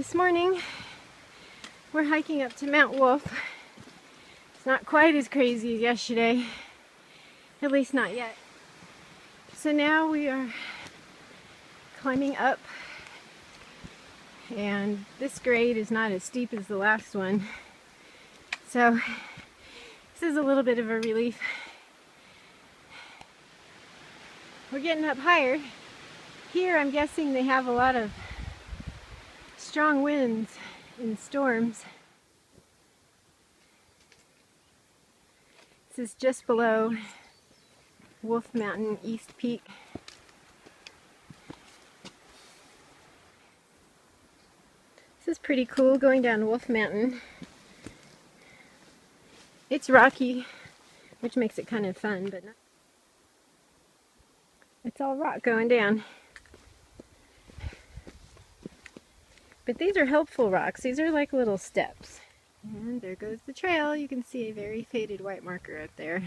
This morning we're hiking up to Mount Wolf. It's not quite as crazy as yesterday, at least not yet. So now we are climbing up, and this grade is not as steep as the last one, so this is a little bit of a relief. We're getting up higher. Here I'm guessing they have a lot of strong winds and storms. This is just below Wolf Mountain East Peak. This is pretty cool going down Wolf Mountain. It's rocky, which makes it kind of fun, but it's all rock going down. But these are helpful rocks. These are like little steps. And there goes the trail. You can see a very faded white marker out there.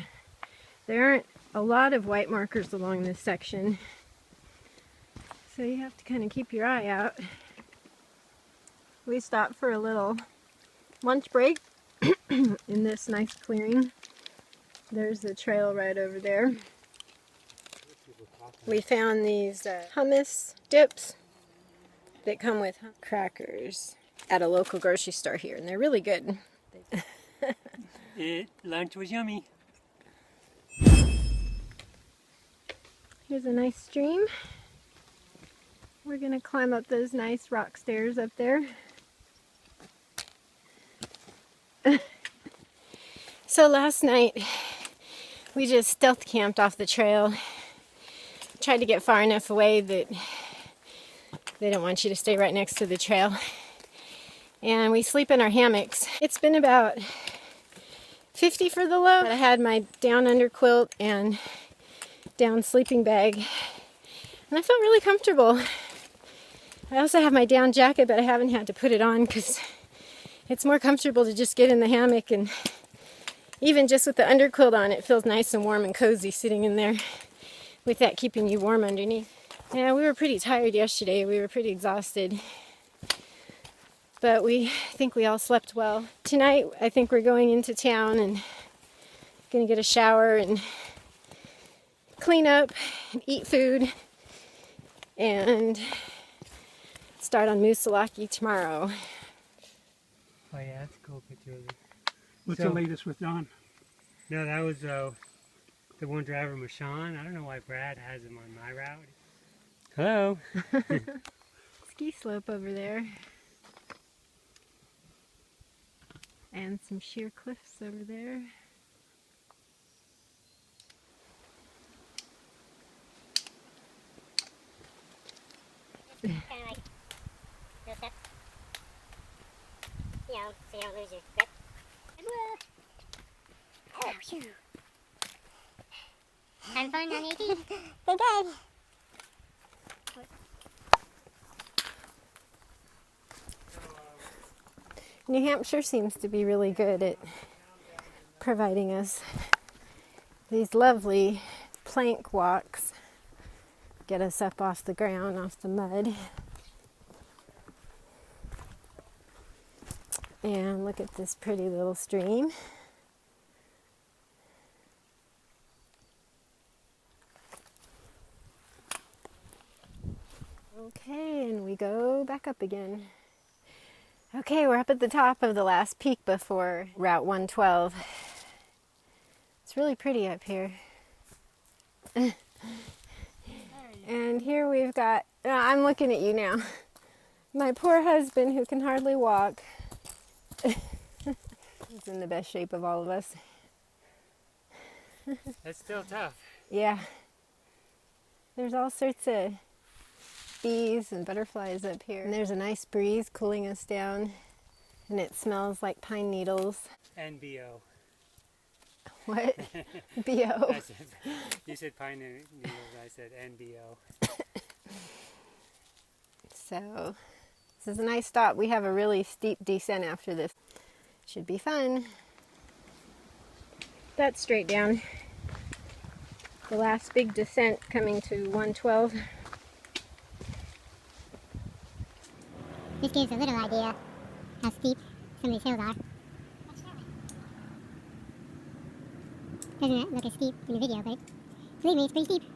There aren't a lot of white markers along this section, so you have to kind of keep your eye out. We stopped for a little lunch break in this nice clearing. There's the trail right over there. We found these hummus dips that come with crackers at a local grocery store here, and they're really good. Lunch was yummy. Here's a nice stream. We're gonna climb up those nice rock stairs up there. So last night we just stealth camped off the trail. Tried to get far enough away that they don't want you to stay right next to the trail. And we sleep in our hammocks. It's been about 50 for the low. I had my down under quilt and down sleeping bag, and I felt really comfortable. I also have my down jacket, but I haven't had to put it on because it's more comfortable to just get in the hammock, and even just with the underquilt on, it feels nice and warm and cozy sitting in there with that keeping you warm underneath. Yeah, we were pretty tired yesterday. We were pretty exhausted, but we think we all slept well. Tonight, I think we're going into town and gonna get a shower and clean up and eat food and start on Moosilauke tomorrow. Oh yeah, that's a cool picture of it. What's the latest with Don? No, that was the one driver, Mashawn. I don't know why Brad has him on my route. Hello. Ski slope over there. And some sheer cliffs over there. Kind of like those steps. You know, so you don't lose your grip. Oh, phew. Having fun on the AT? Good, good. New Hampshire seems to be really good at providing us these lovely plank walks. Get us up off the ground, off the mud. And look at this pretty little stream. Okay, and we go back up again. Okay, we're up at the top of the last peak before Route 112. It's really pretty up here. And here we've got, I'm looking at you now, my poor husband who can hardly walk. He's in the best shape of all of us. That's still tough. Yeah. There's all sorts of bees and butterflies up here. And there's a nice breeze cooling us down, and it smells like pine needles. NBO. What? B.O. You said pine needles, I said NBO. So, this is a nice stop. We have a really steep descent after this. Should be fun. That's straight down. The last big descent coming to 112. This gives a little idea how steep some of these hills are. Doesn't it look as steep in the video, but believe me, it's pretty steep.